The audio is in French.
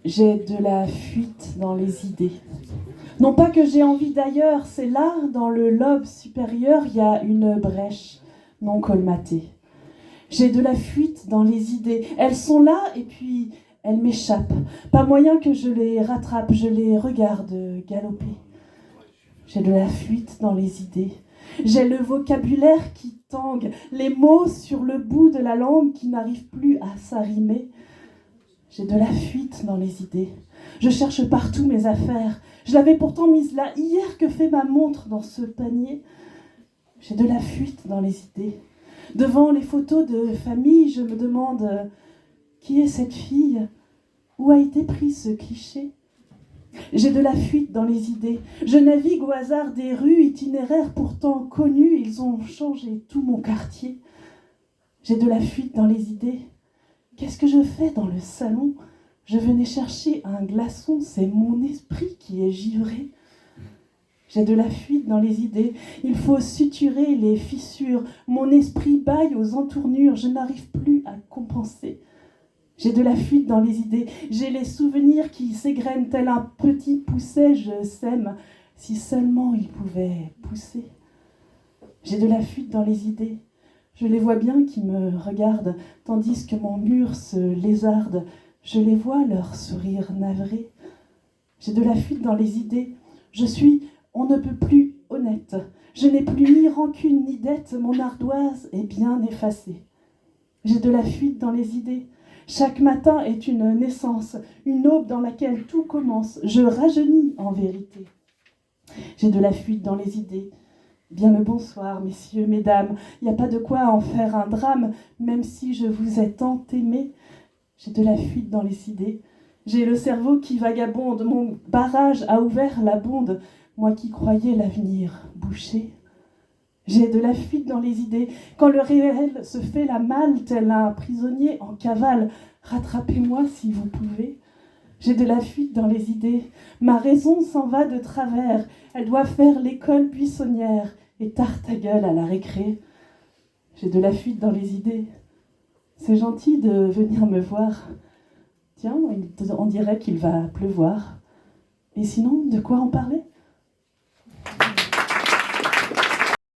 J'ai de la fuite dans les idées. Non pas que j'ai envie d'ailleurs, c'est là, dans le lobe supérieur, il y a une brèche non colmatée. J'ai de la fuite dans les idées. Elles sont là et puis elles m'échappent. Pas moyen que je les rattrape, je les regarde galoper. J'ai de la fuite dans les idées. J'ai le vocabulaire qui tangue, les mots sur le bout de la langue qui n'arrivent plus à s'arrimer. J'ai de la fuite dans les idées. Je cherche partout mes affaires. Je l'avais pourtant mise là hier, que fait ma montre dans ce panier. J'ai de la fuite dans les idées. Devant les photos de famille, je me demande qui est cette fille? Où a été pris ce cliché? J'ai de la fuite dans les idées. Je navigue au hasard des rues, itinéraires pourtant connus. Ils ont changé tout mon quartier. J'ai de la fuite dans les idées. Qu'est-ce que je fais dans le salon? Je venais chercher un glaçon, c'est mon esprit qui est givré. J'ai de la fuite dans les idées. Il faut suturer les fissures. Mon esprit bâille aux entournures. Je n'arrive plus à compenser. J'ai de la fuite dans les idées. J'ai les souvenirs qui s'égrènent tel un petit pousset. Je sème. Si seulement il pouvait pousser. J'ai de la fuite dans les idées. Je les vois bien qui me regardent, tandis que mon mur se lézarde. Je les vois, leur sourire navré. J'ai de la fuite dans les idées. Je suis, on ne peut plus, honnête. Je n'ai plus ni rancune ni dette. Mon ardoise est bien effacée. J'ai de la fuite dans les idées. Chaque matin est une naissance, une aube dans laquelle tout commence. Je rajeunis en vérité. J'ai de la fuite dans les idées. Bien le bonsoir, messieurs, mesdames. Il n'y a pas de quoi en faire un drame, même si je vous ai tant aimé. J'ai de la fuite dans les idées. J'ai le cerveau qui vagabonde. Mon barrage a ouvert la bonde. Moi qui croyais l'avenir bouché. J'ai de la fuite dans les idées. Quand le réel se fait la malle, tel un prisonnier en cavale, rattrapez-moi si vous pouvez. J'ai de la fuite dans les idées. Ma raison s'en va de travers. Elle doit faire l'école buissonnière et tarte à gueule à la récré. J'ai de la fuite dans les idées. C'est gentil de venir me voir. Tiens, on dirait qu'il va pleuvoir. Et sinon, de quoi en parler ?